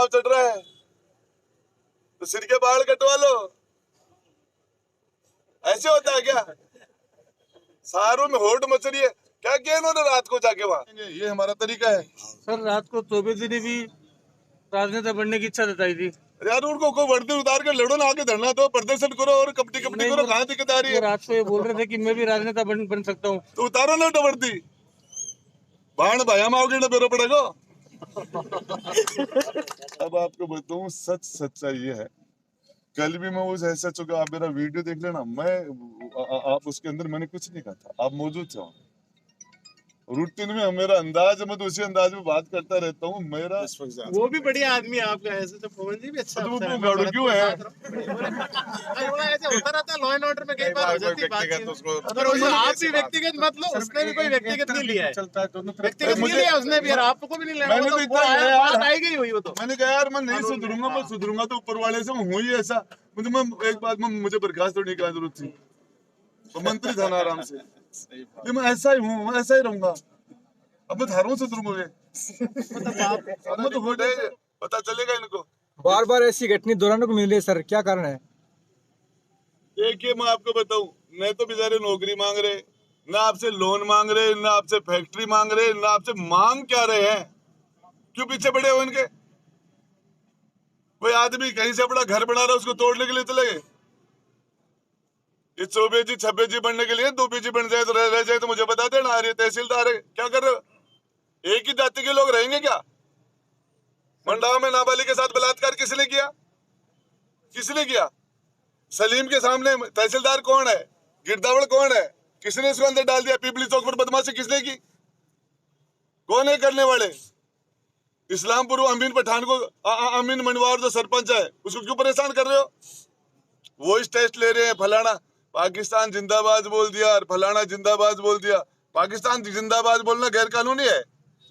चाव चढ़ रहा है तो सिर के बाल कटवा लो। ऐसे होता है क्या? सारों में होड़ मच रही है। क्या किया इन्होंने रात को जाके वहां? ये हमारा तरीका है। सर रात को चौबे जी ने भी राजनेता बनने की इच्छा जताई थी। यार उनको कोई वर्दी उतार कर लड़ो ना, आके धरना दो, प्रदर्शन करो और कपटी करो। कहाँ दिक्कत आ रही है? रात को ये बोल रहे थे कि मैं भी राजनेता बन सकता हूँ। तो उतारो ना वर्दी। बाण भाया माओगे ना बेरो पड़ेगा। अब आपको बताऊं सच सच्चाई ये है, कल भी मैं उस ऐसा चुका, आप मेरा वीडियो देख लेना, आप उसके अंदर मैंने कुछ नहीं कहा था, आप मौजूद थे। रूटीन में मेरा अंदाज, मैं तो उसी अंदाज में बात करता रहता हूँ। मेरा वो भी बढ़िया आदमी है आपका, ऐसे तो पवन जी भी अच्छा तो अफसर है। गाड़ू क्यों है? ऐसे होता रहता है लॉ एंड ऑर्डर में, कई बार हो जाती है बात। पर आप भी व्यक्तिगत मत लो, उसने भी कोई व्यक्तिगत नहीं लिया है, व्यक्तिगत नहीं लिया उसने भी, आपको भी नहीं लेना। बात आई गई हुई वो तो। मैंने कहा यार मैं नहीं सुधरूंगा, मैं सुधरूंगा तो ऊपर वाले से हूँ ही ऐसा। मैं एक बात में मुझे बर्खास्त होने की जरूरत थी, तो मंत्री था ना आराम से। ये मैं ऐसा ही हूँ, मैं ऐसा ही रहूंगा। अब मैं धारों से सुधरूंगा, तो हो जाएगा, पता चलेगा इनको। बार बार ऐसी घटना दोहराने को मिल रही है सर, क्या कारण है? देखिए मैं आपको बताऊं, न तो बेचारे नौकरी मांग रहे, ना आपसे लोन मांग रहे, ना आपसे फैक्ट्री मांग रहे, ना आपसे मांग क्या रहे हैं। क्यों पीछे पड़े हो इनके? कोई आदमी कहीं से अपना घर बना रहा है, उसको तोड़ने के लिए चले गए। ये चौबे जी छब्बे जी बनने के लिए, दूबे जी बन जाए तो रह जाए तो मुझे बता देना। अरे तहसीलदार है, क्या कर रहे हो? एक ही जाति के लोग रहेंगे क्या? मंडावा में नाबालिग के साथ बलात्कार किसने किया? किसने किया? सलीम के सामने तहसीलदार कौन है? गिरदावड़ कौन है? किसने इसको अंदर डाल दिया? पीपली चौक पर बदमाशी किसने की? कौन है करने वाले? इस्लामपुर अमीन पठान को, अमीन मनवार जो सरपंच है, उसको क्यों परेशान कर रहे हो? वॉइस टेस्ट ले रहे हैं, फलाना पाकिस्तान जिंदाबाद बोल दिया और फलाना जिंदाबाद बोल दिया। पाकिस्तान जिंदाबाद बोलना गैर कानूनी है,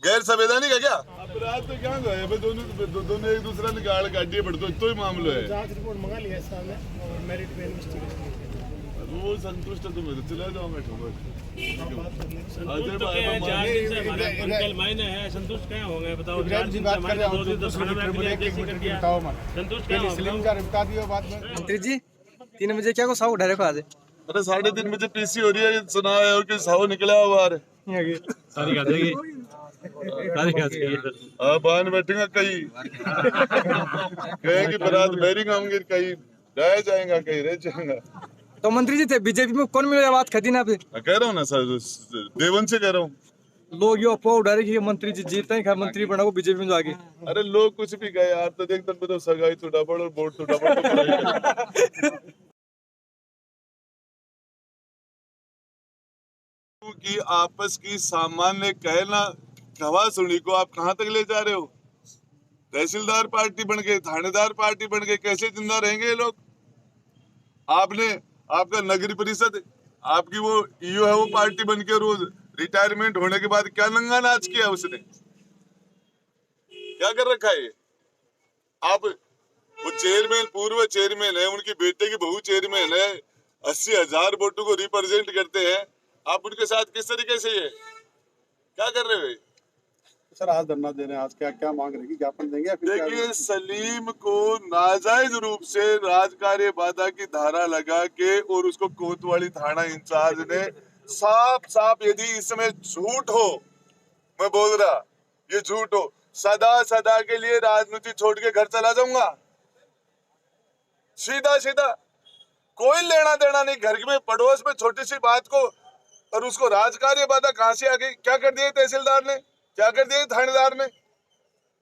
गैर संवैधानिक है क्या? अपराध तो क्या है? दोनों एक दूसरा निकाल गाड़ी बढ़ तो ही मामला है। जांच रिपोर्ट मंगा लिया है सामने और मेरिट पे इन्वेस्टिगेशन। वो संतुष्ट है तो मैं चला जाऊंगा। मायने है संतुष्ट क्या होंगे बताओ? मंत्री जी 3 बजे क्या को साहू उठा रखो आज? अरे 3:30 बजे पीसी हो रही है, सुना है और कि साहू निकला हुआ बाहर। बाहर बैठेगा कहीं कहेंगे बारात बैरिंग आऊंगी, कहीं रह जाएगा, कहीं रह जाएगा। तो मंत्री जी थे बीजेपी में, कौन मिला बात खती ना आप? कह रहा हूँ ना सर, देवन से कह रहा हूँ। लोग ये अफवाह उड़ा रहे कि मंत्री जी जीतते हैं, मंत्री बना वो बीजेपी में जाके। अरे लोग कुछ भी कहे यार, तो देख तो सगाई टूटा पड़ और बोर्ड टूटा पड़ की आपस की सामान्य कहना खवा सुनी को आप कहां तक ले जा रहे हो? तहसीलदार पार्टी बन गए, थानेदार पार्टी बन गए, कैसे जिंदा रहेंगे ये लोग? आपने, आपका नगरी परिषद, आपकी वो ईओ है, वो पार्टी बन के रोज रिटायरमेंट होने के बाद क्या नंगा नाच किया उसने? क्या कर रखा है? आप वो चेयरमैन, पूर्व चेयरमैन है, उनकी बेटे की बहू चेयरमैन है, 80,000 वोटों को रिप्रेजेंट करते हैं। आप उनके साथ किस तरीके से ये क्या कर रहे हो? सर आज धरना दे रहे हैं, आज क्या क्या मांग रहे हैं? ज्ञापन देंगे? देखिए सलीम को नाजायज रूप से राजकार्य बाधा की धारा लगा के और उसको कोतवाली थाना इंचार्ज ने साफ साफ, यदि इसमें झूठ हो, मैं बोल रहा ये झूठ हो, सदा सदा के लिए राजनीति छोड़ के घर चला जाऊंगा, सीधा सीधा, कोई लेना देना नहीं। घर में पड़ोस में छोटी सी बात को, और उसको राजकार्य बाधा कहां से आ गई? क्या कर दिया तहसीलदार ने, क्या कर दिया थानेदार ने?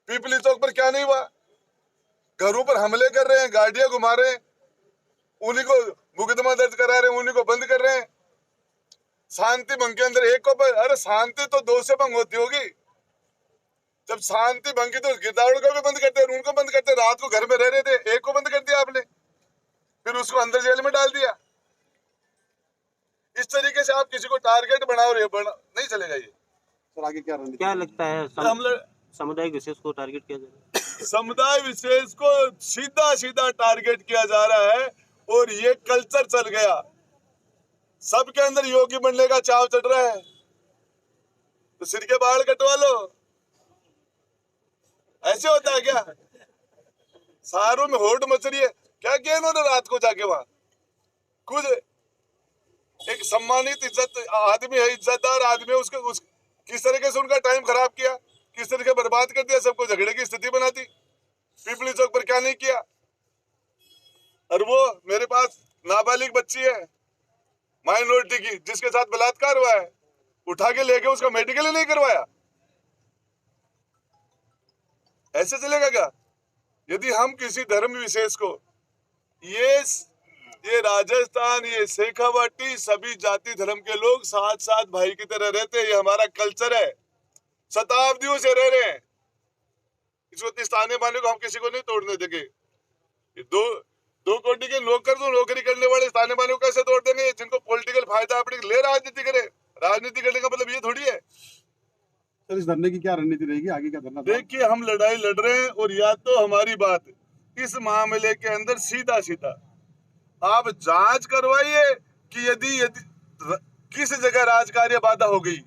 पीपली चौक पर क्या नहीं हुआ? घरों पर हमले कर रहे हैं, गाड़ियां घुमा रहे हैं, उन्हीं को मुकदमा दर्ज करा रहे हैं, उन्हीं को बंद कर रहे हैं। शांति भंग के अंदर एक को अरे शांति तो 2 से भंग होती होगी। जब शांति भंग की तो गिरदावड़ को भी बंद करते, उनको बंद करते। रात को घर में रह रहे थे, एक को बंद कर दिया आपने, फिर उसको अंदर जेल में डाल दिया। इस तरीके से आप किसी को टारगेट बनाओ, नहीं चलेगा ये। सर आगे क्या लगता है सामुदायिक विशेष को टारगेट किया जा रहा है? समुदाय विशेष को सीधा सीधा टारगेट किया जा रहा है और ये कल्चर चल गया। सबके अंदर योगी बनने का चाव चढ़ रहा है, तो सिर के बाल कटवा लो। ऐसे होता है क्या? सारों में होड़ मच रही है। क्या किया इन्होंने रात को जाके वहां? कुछ एक सम्मानित इज्जत आदमी है, इज्जतदार आदमी है, उसके किस तरीके से उनका टाइम खराब किया, किस तरीके बर्बाद कर दिया, सबको झगड़े की स्थिति बनाती। पीपली चौक पर क्या नहीं किया। और वो मेरे पास नाबालिग बच्ची है माइनॉरिटी की, जिसके साथ बलात्कार हुआ है, उठा के लेके उसका मेडिकल ही नहीं करवाया। ऐसे चलेगा क्या? यदि हम किसी धर्म विशेष को, ये राजस्थान, ये शेखावाटी, सभी जाति धर्म के लोग साथ साथ भाई की तरह रहते हैं। ये हमारा कल्चर है, शताब्दियों से रह रहे हैं। इसको ताने बाने को हम किसी को नहीं तोड़ने देंगे। दो कोटि के नौकर जो नौकरी करने वाले ताने बाने को कैसे तोड़ देंगे? जिनको पॉलिटिकल फायदा अपने ले राजनीति करे। राजनीति करने का मतलब ये थोड़ी है। सर, इस धरने की क्या रणनीति रहेगी, आगे क्या धरना? देखिए, हम लड़ाई लड़ रहे हैं, और या तो हमारी बात इस मामले के अंदर सीधा सीधा आप जांच करवाइए कि यदि किस जगह राजकार्य बाधा हो गई।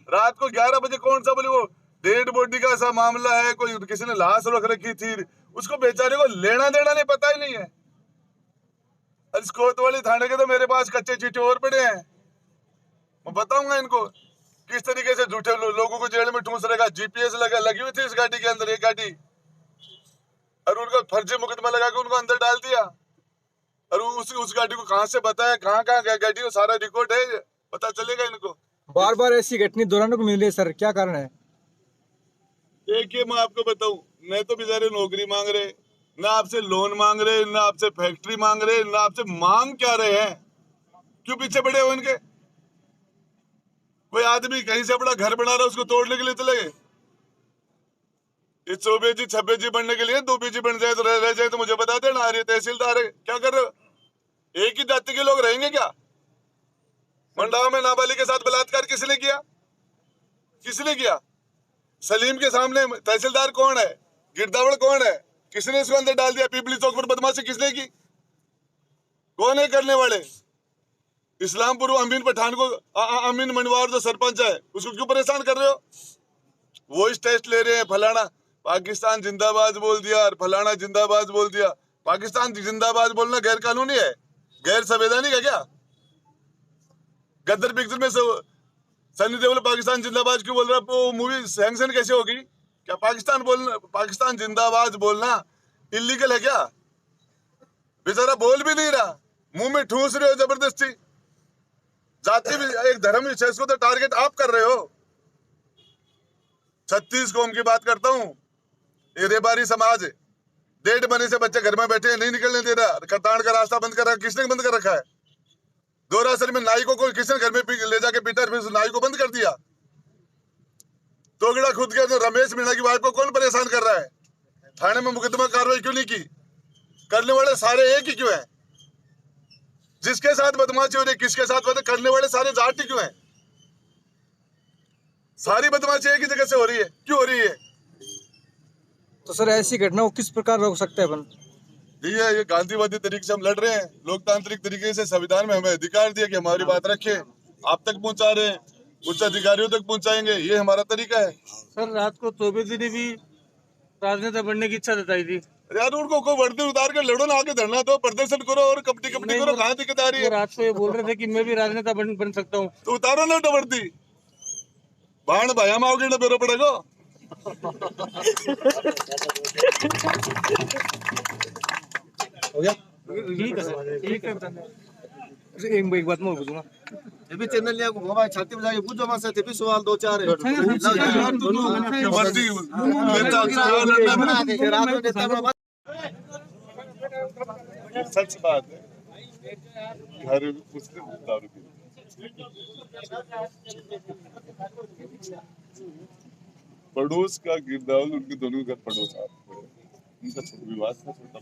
रात को 11 बजे कौन सा बोले वो डेड बॉडी का सा मामला है, कोई किसी ने लाश रख रखी थी, उसको बेचारे को लेना देना नहीं, पता ही नहीं है। इस कोतवाली थाने के तो मेरे पास कच्चे चीटे और पड़े हैं। मैं बताऊंगा इनको किस तरीके से झूठे लोगों को जेल में ठूंस रहेगा। जीपीएस लगी हुई थी इस गाड़ी के अंदर, एक गाड़ी, और उनको फर्जी मुकदमा लगा के उनको अंदर डाल दिया। और उस गाड़ी को कहां से बताया, कहां गया गाड़ी, वो सारा रिकॉर्ड है, पता चलेगा इनको। बार बार ऐसी घटना दोहराने को मिल रही है सर, क्या कारण है? देखिए, मैं आपको बताऊं, मैं तो बेचारे नौकरी मांग रहे, ना आपसे लोन मांग रहे, ना आपसे फैक्ट्री मांग रहे, ना आपसे मांग क्या रहे हैं। क्यों पीछे पड़े हो इनके? कोई आदमी कहीं से अपना घर बना रहा है, उसको तोड़ने के लिए चले गए। ये 24 जी 26 जी बनने के लिए 2 बीजी बन जाए तो रह जाए तो मुझे बता देना। आ रही तहसीलदार है, क्या कर रहे हो? एक ही जाति के लोग रहेंगे क्या? मंडावा में नाबालिग के साथ बलात्कार किसने किया? किसने किया? सलीम के सामने तहसीलदार कौन है? गिरदावड़ कौन है? किसने इसको अंदर डाल दिया? पीपली चौक पर बदमाशी किसने की? कौन है करने वाले? इस्लामपुर अमीन पठान को, अमीन मनवार जो सरपंच है, उसको क्यों परेशान कर रहे हो? वॉइस टेस्ट ले रहे हैं, फलाना पाकिस्तान जिंदाबाद बोल दिया और फलाना जिंदाबाद बोल दिया। पाकिस्तान जिंदाबाद बोलना गैर कानूनी है, गैर संवैधानिक है क्या? गदर पिक्चर में सनी देओल पाकिस्तान जिंदाबाद क्यों बोल रहा है? वो मूवी सैंक्शन कैसे होगी? क्या पाकिस्तान जिंदाबाद बोलना इलीगल है क्या? बेचारा बोल भी नहीं रहा, मुंह में ठूस रहे हो जबरदस्ती। जाति भी एक धर्म विशेष को तो टारगेट आप कर रहे हो। 36 कौम की बात करता हूँ। ये रेबारी समाज, 1.5 महीने से बच्चे घर में बैठे हैं, नहीं निकलने दे रहा। करताड़ का रास्ता बंद कर रखा, किसने बंद कर रखा है? दोरासर में नाई को किसने घर में ले जाके पीटा, फिर नाई को बंद कर दिया। तोगड़ा खुद के तो रमेश मीणा की वाइफ को कौन परेशान कर रहा है? थाने में मुकदमा कार्रवाई क्यों नहीं की? करने वाले सारे एक ही क्यों हैं? जिसके साथ बदमाशी हो रही, किसके साथ करने वाले सारे जाति क्यों हैं? सारी बदमाशी एक ही जगह से हो रही है, क्यों हो रही है? तो सर ऐसी घटना को किस प्रकार रोक सकते हैं अपन? ये गांधीवादी तरीके से हम लड़ रहे हैं, लोकतांत्रिक तरीके से। संविधान में हमें अधिकार दिया कि हमारी बात रखे, आप तक पहुंचा रहे हैं, उच्च अधिकारियों तक पहुंचाएंगे, ये हमारा तरीका है। सर, रात को 24 जी ने भी राजनेता बनने की इच्छा जताई थी। यार, उनको कोई वर्दी उतार कर लड़ो ना, आगे धरना दो, प्रदर्शन करो और कपटी करो। कहाँ दिक्कत आ रही है? रात को ये बोल रहे थे कि मैं भी राजनेता बन सकता हूँ। तो उतारो ना वर्दी, बाण भाया में आओगे ना बेरो पड़ेगा। हो गया? ठीक है सर, ठीक है। एक बात मैं पूछूंगा, ये भी चैनल लिया को भाई छाती में जाके पूछो वहां से, ये भी सवाल 2-4 है। वर्दी सच बात है, घर मुस्लिम दारू पी, पड़ोस का गिरदावल, उनके दोनों घर पड़ोस आते, उनका विवाद था छोटा।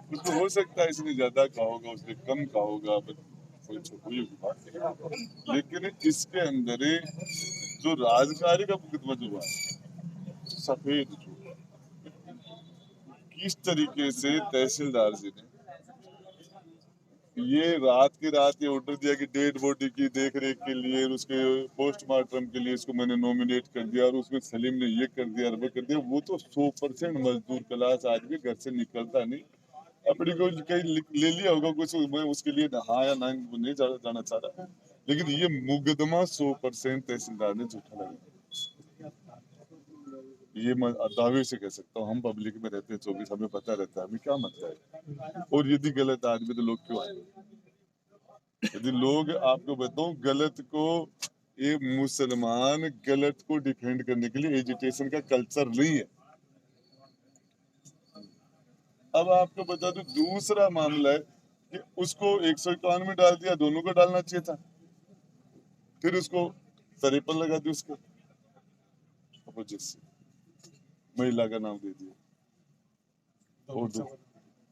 उसको हो सकता है इसने ज्यादा कहा होगा, उसने कम कहा होगा, कोई छोटी बात है। लेकिन इसके अंदर जो राजकारी का मुकदमा जो हुआ, सफेद जो किस तरीके से तहसीलदार जी ने ये रात की रात ये ऑर्डर दिया कि डेड बॉडी की देख रेख के लिए और उसके पोस्टमार्टम के लिए इसको मैंने नॉमिनेट कर दिया और उसमें सलीम ने ये कर दिया और वो कर दिया। वो तो 100% मजदूर क्लास आदमी घर से निकलता नहीं, अपनी को कहीं ले लिया होगा कुछ, मैं उसके लिए हाँ या ना नहीं जाना चाह रहा, लेकिन ये मुकदमा 100% तहसीलदार ने झूठा लगा। ये मैं दावे से कह सकता हूँ। हम पब्लिक में रहते हैं 24, हमें पता रहता है हमें क्या मतलब है। और यदि गलत आदमी तो लोग क्यों आएंगे? यदि लोग, आपको बताऊं, गलत को, ये मुसलमान गलत को डिफेंड करने के लिए एजुकेशन का कल्चर नहीं है। अब आपको बता दूं दूसरा मामला है कि उसको 151 में डाल दिया, दोनों को डालना चाहिए था, फिर उसको सरे पर लगा दी, उसको अपोजिट से महिला का नाम दे दिया और दो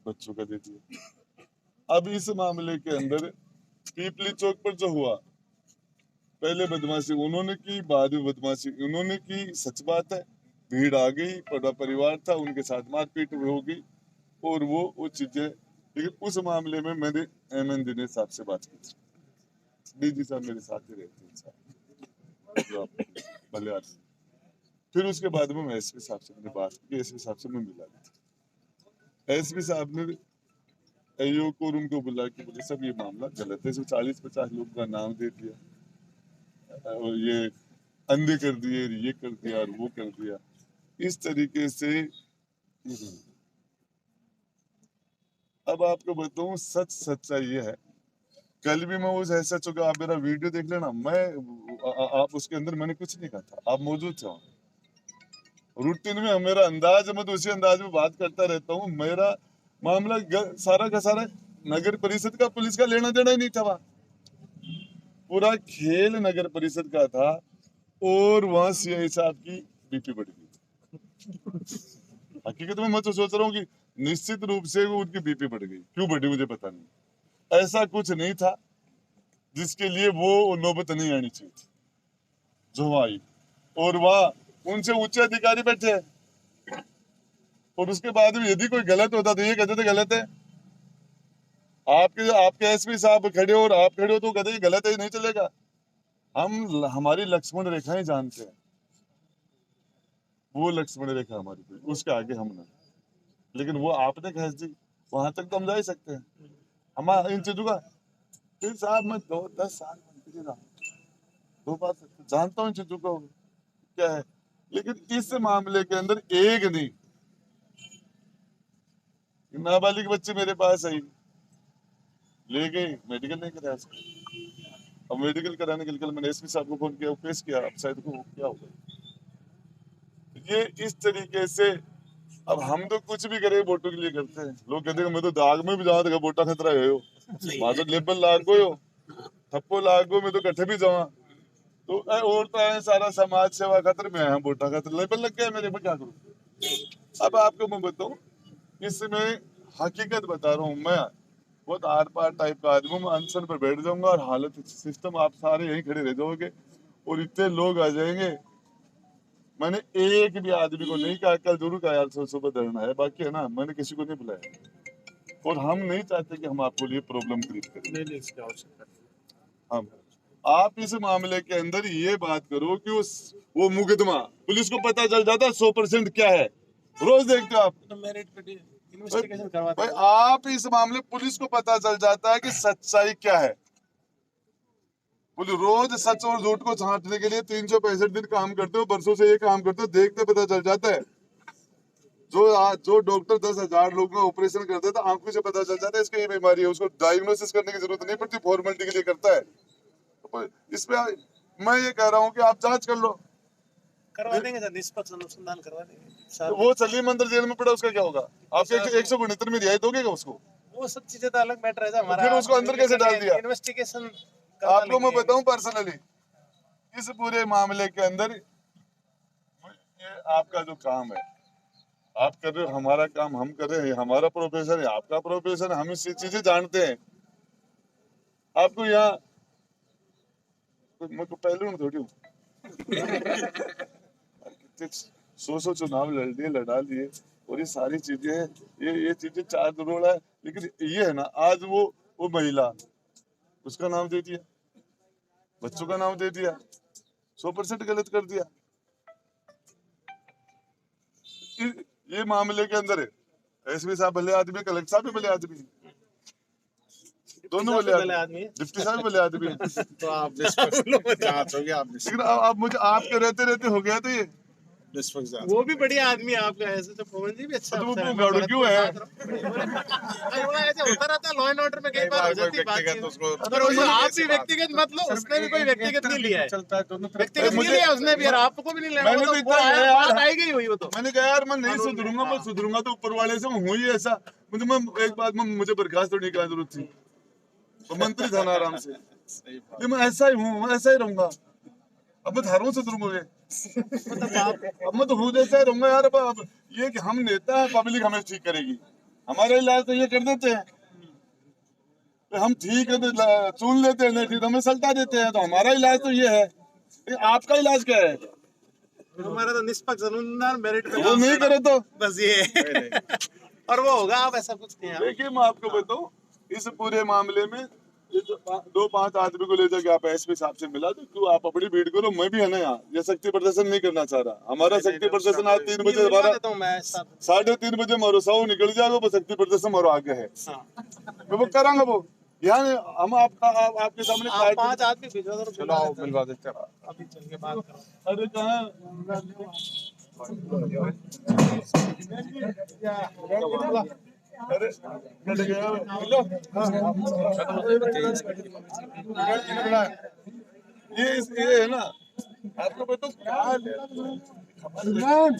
बच्चों का दे दिया। अब इस मामले के अंदर पीपली चौक पर जो हुआ, पहले बदमाशी उन्होंने की, बाद में बदमाशी उन्होंने की, सच बात है, भीड़ आ गई, बड़ा परिवार था, उनके साथ मारपीट हो गई और वो चीजें। लेकिन उस मामले में मैंने एमएन दिनेश साहब से बात की थी, डीजी साहब मेरे साथ ही रहते हैं जो आप भले आदमी। फिर उसके बाद में मैं एसपी साहब से मैंने बात की, एसपी साहब से मैं मिला। एसपी साहब ने एओ को रूम को बुला के बोले सब ये मामला गलत है, 40-50 लोगों का नाम दे दिया और ये अंधे कर दिए, ये कर दिया और वो कर दिया, इस तरीके से। अब आपको बताऊं सच्चा ये है, कल भी मैं उस ऐसा चुका, आप मेरा वीडियो देख लेना, मैं आप उसके अंदर मैंने कुछ नहीं कहा था, आप मौजूद थे वहाँ। रूटीन में मेरा अंदाज, मैं तो उसी अंदाज में बात करता रहता हूँ। मेरा मामला सारा का सारा नगर परिषद का, पुलिस का लेना देना ही नहीं था वहाँ, पूरा खेल नगर परिषद का था। और वहाँ सीआई साहब की बीपी बढ़ गई। हकीकत में मैं तो सोच रहा हूँ कि निश्चित रूप से वो उनकी बीपी बढ़ गई, क्यों बढ़ी मुझे पता नहीं, ऐसा कुछ नहीं था जिसके लिए वो नौबत नहीं आनी चाहिए थी जो आई। और वहाँ उनसे ऊंचे अधिकारी बैठे हैं और उसके बाद भी यदि कोई गलत होता तो ये कहते थे गलत है। आपके एसपी साहब खड़े हो और आप खड़े हो तो कहते हैं गलत है, नहीं चलेगा। हम हमारी लक्ष्मण रेखाएं जानते हैं, वो लक्ष्मण रेखा हमारी थी, उसके आगे हम नहीं। लेकिन वो आपने खींच दी, वहां तक तो हम जा ही सकते हैं। हम इन चीजों का, फिर साहब मैं 10 साल मंत्री रहा, 2 बार जानता हूँ इन चीजों को क्या है। लेकिन इस मामले के अंदर एक नहीं, नाबालिग बच्चे मेरे पास आई, ले गई, मेडिकल नहीं कराया उसका। अब मेडिकल कराने के लिए मैंने एसपी साहब को फोन किया, पेश किया, अब शायद को क्या होगा। ये इस तरीके से, अब हम तो कुछ भी करें वोटों के लिए करते हैं। लोग कहते हैं मैं तो दाग में भी जाऊँ तो वोटा खतरा है, वहां तो लेबल लागो हो, थप्पो लागो, मैं तो कट्ठे भी जाऊँ तो और तो है सारा समाज सेवा खतर में है, वोटा खतर लेबल लग गया मेरे, मैं क्या करूँ। अब आपको मैं बताऊँ, इसमें हकीकत बता रहा हूँ, मैं बहुत आर पार टाइप का आदमी, मैं अनशन पर बैठ जाऊंगा और हालत सिस्टम आप सारे यहीं खड़े रह जाओगे और इतने लोग आ जाएंगे। मैंने एक भी आदमी को नहीं कहा, कल जरूर कहा यार सुबह धरना है, बाकी है ना, मैंने किसी को नहीं बुलाया और हम नहीं चाहते कि हम आपको लिए प्रॉब्लम क्रिएट करें। नहीं इसकी आवश्यकता। हम आप इस मामले के अंदर ये बात करो कि वो मुकदमा पुलिस को पता चल जाता 100% क्या है, रोज देखते हो आप तो मेरिट पे इन्वेस्टिगेशन करवाते हैं। आप इस मामले पुलिस को पता चल जाता है कि सच्चाई क्या है। रोज सच और झूठ को छांटने के लिए 365 दिन काम करते हो, बरसों से ये काम करते हो, देखते पता चल जाता है। जो डॉक्टर 10,000 लोगों का ऑपरेशन करता है तो आंखों से पता चल जाता है इसकी ये बीमारी है, उसको डायग्नोसिस करने की जरूरत नहीं पड़ती, फॉर्मेलिटी के लिए करता है। तो इसमें मैं ये कह रहा हूँ कि आप जांच कर लो, करवा देंगे सर, निष्पक्ष अनुसंधान करवा देंगे। तो वो सलीम अंदर जेल में पड़ा, उसका क्या होगा? आपके 169 में रियायत होगी उसको? वो सब चीजें तो अलग मैटर है हमारा। फिर उसको अंदर कैसे डाल दिया? इन्वेस्टिगेशन आपको मैं बताऊं पर्सनली, इस पूरे मामले के अंदर ये आपका जो काम है आप कर रहे हो, हमारा काम हम कर रहे हैं, हमारा प्रोफेशन है, आपका प्रोफेशन है, हम इस चीजें जानते हैं। आपको यहाँ मैं तो पहले थोड़ी हूँ 100 चुनाव लड़ा लिए और ये सारी चीजें ये चीजें चार रोड़ा है। लेकिन ये है ना, आज वो वो महिला, उसका नाम दे दिया, बच्चों का नाम दे दिया, 100% गलत कर दिया। ये मामले के अंदर है, एसपी साहब भले आदमी, कलेक्टर साहब भी भले आदमी, दोनों भले आदमी, डिप्टी साहब भले आदमी। तो आप जांच होगी, आप लेकिन अब मुझे आपके रहते रहते हो गया तो ये वो भी बढ़िया आदमी है आपका, ऐसे तो पवन जी भी अच्छा तो वो अफसर है। गाड़ू क्यों है? ऐसे होता रहता है लॉ एंड ऑर्डर में, कई बार हो जाती है बातचीत। पर उसमें आप भी व्यक्तिगत मत लो, उसने भी कोई व्यक्तिगत नहीं लिया है, चलता है दोनों तरफ। व्यक्तिगत नहीं लिया उसने भी, और आपको भी नहीं लेना। मैंने वो तो तो वो इतना आया, यार, बात आई गई हुई वो तो। मैंने कहा यार मैं नहीं सुधरूंगा, मैं सुधरूंगा तो ऊपर वाले से हूँ ही ऐसा। मैं एक बात में मुझे बर्खास्त होने की जरूरत थी, तो मंत्री था ना आराम से। ये मैं ऐसा ही हूँ, मैं ऐसा ही रहूंगा। अब मैं धारों से सुधरूंगा, अब मैं तो हूँ जैसा ही रहूंगा यार। अब ये कि हम नेता है, पब्लिक हमें ठीक करेगी, हमारा इलाज तो ये कर देते हैं, तो हम ठीक है तो चुन लेते हैं, नहीं ठीक तो हमें सल्टा देते हैं। तो हमारा इलाज तो ये है, आपका इलाज क्या है? हमारा तो निष्पक्ष अनुसंधान मेरिट पे वो नहीं करे तो बस ये और वो होगा। आप ऐसा कुछ नहीं है। देखिए मैं आपको बताऊं, इस पूरे मामले में ये जो 2-5 आदमी को ले जाके आप एसपी साहब से मिला दो, क्यों आप अपनी भीड़ करो, मैं भी है ना यहाँ। ये शक्ति प्रदर्शन नहीं करना चाह रहा, हमारा शक्ति प्रदर्शन आज 3 बजे, हमारा 3:30 बजे मारो 100 निकल जाएगा, वो शक्ति प्रदर्शन मारो आगे है, मैं वो करांगा। वो यहाँ हम आपके सामने आप 5 आदमी भिजवा दो, चलो आओ मिलवा देते हैं। अभी चल के बात करो। अरे कहाँ अरे कट गया ये है ना, आपको बताओ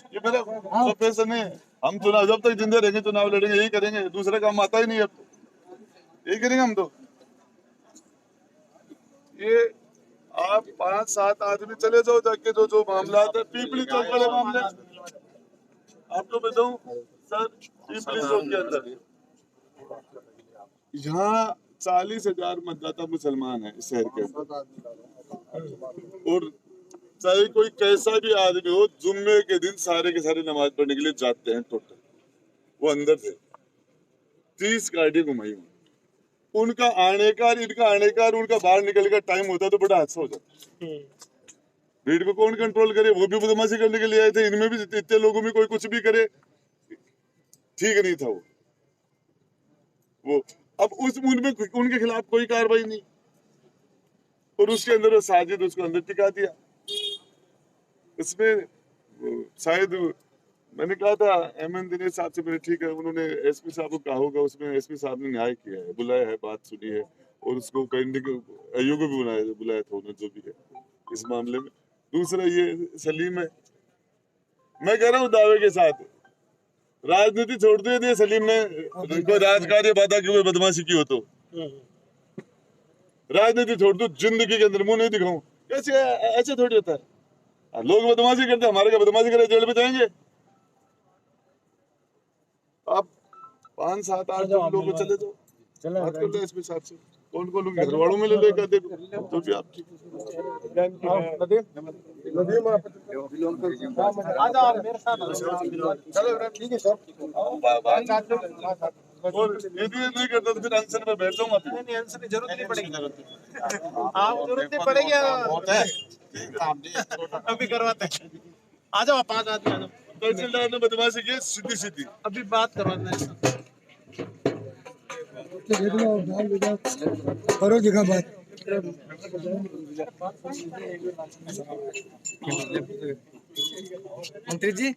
ये मेरा प्रोफेशन है। हम चुनाव जब तक जिंदे रहेंगे चुनाव लड़ेंगे, यही करेंगे, दूसरा काम आता ही नहीं। अब यही करेंगे हम तो। ये आप 5-7 आदमी चले जाओ जाके, जो मामला आता है पीपली चौक वाले मामले, आपको बताऊं सर, पीपली चौक के अंदर यहाँ 40,000 मतदाता मुसलमान है इस शहर के अंदर, और चाहे कोई कैसा भी आदमी हो, जुम्मे के दिन सारे के सारे नमाज पढ़ने के लिए जाते हैं टोटल। वो अंदर थे, 30 गाड़ी घुमाई, उनका आने का और इनका आने का और उनका बाहर निकलने का टाइम होता तो बड़ा हादसा हो जाता। भीड़ को कौन कंट्रोल करे? वो भी बदमाशी करने के लिए आए थे, इनमें भी इतने लोगों में कोई कुछ भी करे, ठीक नहीं था वो। अब उस उनमें उनके खिलाफ कोई कार्रवाई नहीं, और उसके अंदर वो साजिद उसको अंदर टिका दिया। इसमें शायद मैंने कहा था एमएन दिनेश साहब से, मैंने ठीक है, उन्होंने एसपी साहब को कहा होगा, उसमें एसपी साहब ने न्याय किया है, बुलाया है, बात सुनी है, और उसको कहने को आयोग को भी बुलाया था उन्होंने, जो भी है इस मामले में। दूसरा ये सलीम है, मैं कह रहा हूँ दावे के साथ, राजनीति छोड़ दे सलीम ने कोई राजकार्य बाधा की, बदमाशी की हो तो राजनीति छोड़ दो, जिंदगी के अंदर मुंह नहीं दिखाऊं, कैसे ऐसे थोड़ी होता है। लोग बदमाशी करते, हमारे क्या बदमाशी करे जेल में जाएंगे? आप 5-7-8 लोगों को चले जाओ, बात करते हैं एसपी साहब से, कौन कौन घर वालों में ले लेकर दे तो भी आप ठीक है सर। और यदि ये नहीं करता तो फिर आंसर में बैठ जाऊंगा। नहीं, आंसर की जरूरत नहीं पड़ेगी, आप जरूरत नहीं पड़ेगी, अभी करवाते हैं। आ जाओ 5 आदमी, आ जाओ। तहसीलदार ने बदमाशी की सीधी, अभी बात करवाते हैं। करो जगह बात। मंत्री जी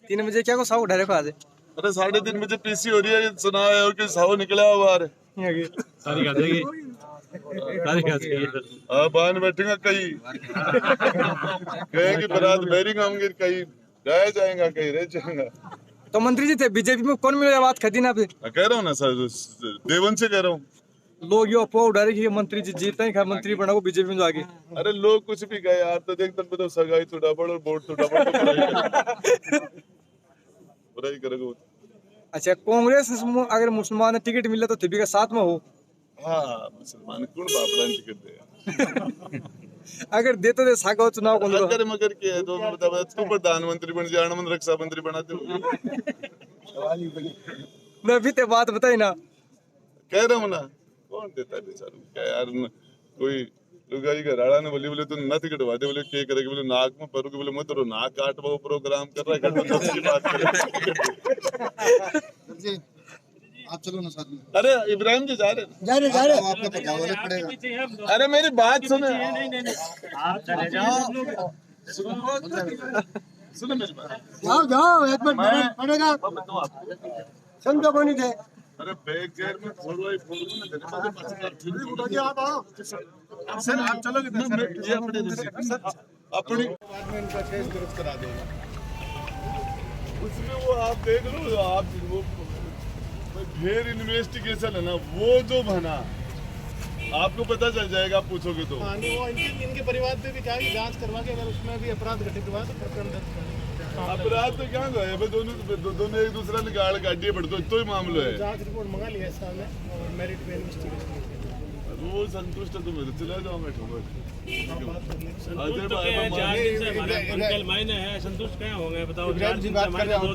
3 बजे क्या को साहब उठा रखो आज? अरे 3:30 बजे पीसी हो रही है, सुना है कि साहब निकला हुआ है, सारी खा जाएगी, सारी खा जाएगी। बाहर बैठेगा, कहीं कहेंगे बारात मेरी आऊंगी, कहीं रह जाएगा, कहीं रह जाएगा। तो मंत्री जी थे बीजेपी में, कौन मिला बात खदी ना आपसे? कह रहा हूँ ना सर, देवन से कह रहा हूँ। लोग ये अफवाह उड़ा रहे कि मंत्री जी जीतते ही मंत्री बना को बीजेपी में जाके। अरे लोग कुछ भी गए यार, तो देख तो सगाई टूटा पड़ और वोट टूटा पड़, बुराई करेगा। अच्छा, कांग्रेस अगर मुसलमान टिकट मिले तो थिबी का साथ में हो? हाँ, मुसलमान कौन बापड़ा टिकट दे? अगर देते थे सागा चुनाव को अगर मगर के तो बता, तू प्रधानमंत्री बन जाए, मन रक्षा मंत्री बनाते हो। मैं भी ते बात बताई ना, कह रहा हूँ ना, कौन देता है बेचारू क्या यार कोई लुगाई का राड़ा ने बोले तो नथ कटवा दे, बोले क्या करेगी, बोले नाक में परू के, बोले मत रो नाक काटवा प्रोग्राम कर रहा है की बात कर। आप चलो ना साथ में। अरे इब्राहिम जी जा रहे आपको पकड़ाने पड़ेगा। अरे मेरी बात सुनो, सुनो मेरी बात। जाओ एक मिनट पड़ेगा समझो कोनी थे। अरे बैग जेल में फोड़ो ही फोड़ो ना तेरे पास सर आप चलोगे तो सर ये अपने अपनी बाद में इनका केस दुरुस्त करा देगा। उसमें वो आप देख लो, आप वो ढेर इन्वेस्टिगेशन है ना, वो जो बना आपको पता चल जाएगा, आप पूछोगे तो। हाँ नहीं वो इनके परिवार पे भी क्या कि जांच करवा के अगर उसमें भी अपराध घटित हुआ तो प्रकरण दर्ज करेंगे। अपराध तो क्या गए भाई, दोनों एक दूसरा निकाल काटिए बढ़ते तो ही मामला है। जांच रिपोर्ट मंगा लिया है साहब ने और मेरिट पे इन्वेस्टिगेशन। वो संतुष्ट है तो मैं तो चला जाऊंगा ठोकर। महीने है संतुष्ट क्या होंगे बताओ। इब्राहिम जी बात कर रहे हो तो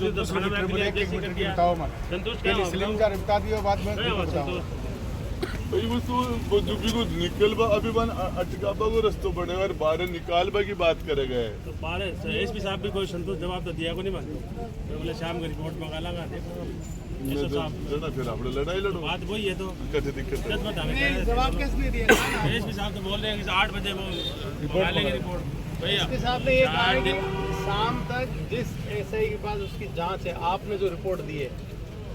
बताओ मत। संतुष्ट पहले सलीम का बता दियो बाद में बताओ। भाई वो जो भी को निकल बा अभी बन अटकाबा को रस्तो बने और बाहर निकाल बा की बात करेगा है। तो बारह एसपी साहब भी कोई संतुष्ट जवाब तो दिया को नहीं बात, बोले शाम को रिपोर्ट मंगा लागा जना फिर आपने लड़ाई लड़ो, बात वही है। तो कठे दिक्कत है। नहीं जवाब कैसे नहीं दिया एसपी साहब तो बोल रहे हैं कि 8 बजे वो मंगा लेंगे रिपोर्ट। भैया इसके साथ ने ये कहा है कि शाम तक जिस एसआई के पास उसकी जांच है, आपने जो रिपोर्ट दी है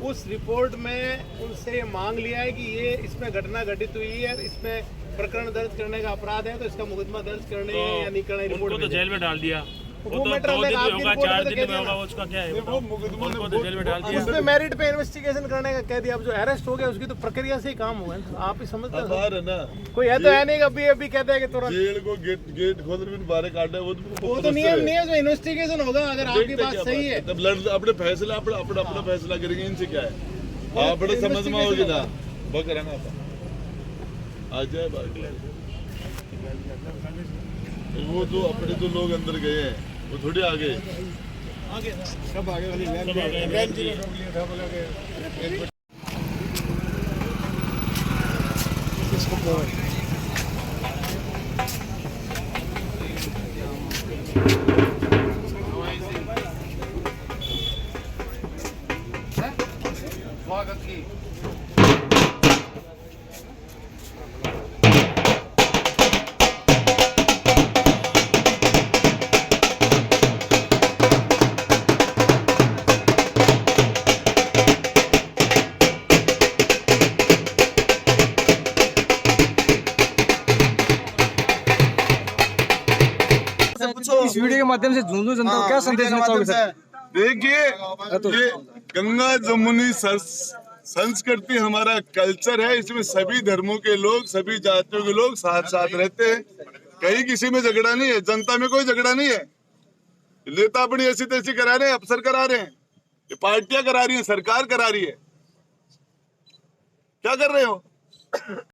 उस रिपोर्ट में उनसे ये मांग लिया है कि ये इसमें घटना घटित हुई है, इसमें प्रकरण दर्ज करने का अपराध है तो इसका मुकदमा दर्ज करने या नहीं करने रिपोर्ट तो जेल में डाल दिया। वो तो 2 मैटर दिन में आपकी होगा, रिपोर्ट 4 में तो दिन कह में दिया होगा, ना। उसका क्या है? वो मुकदमा उनको तो जेल में डाल दिया। उसमें मेरिट पे इन्वेस्टिगेशन करने का कह दिया। अब जो अरेस्ट हो गया उसकी तो प्रक्रिया से ही काम होगा ना। आप ही समझते अब हो बाहर है ना, कोई है तो है नहीं अभी अभी कहते हैं कि तुरंत जेल को गेट खोल भी बाहर काटा है, वो वो तो नियम नहीं है। जो इन्वेस्टिगेशन होगा अगर आपकी बात सही है तब लड़ अपने फैसला अपना फैसला करेंगे, इनसे क्या है। आप बड़े समझ में होगी ना बकरा ना आ जाए बाकी। वो जो अपने जो लोग अंदर गए हैं वो थोड़ी आगे सब आगे वाली लाइन सब आगे इब्राहिम जी ने रोक लिया था, बोला कि इसको बोलो। स्वागत की इस वीडियो के माध्यम से झुंझुनू जनता को क्या संदेश देना चाहोगे सर? देखिए, ये गंगा जमुनी संस्कृति हमारा कल्चर है, इसमें सभी धर्मों के लोग, सभी जातियों के लोग साथ साथ रहते हैं। कहीं किसी में झगड़ा नहीं है, जनता में कोई झगड़ा नहीं है। नेता अपनी ऐसी तैसी करा रहे हैं, अफसर करा रहे हैं, ये पार्टियां करा रही हैं, सरकार करा रही है। क्या कर रहे हो?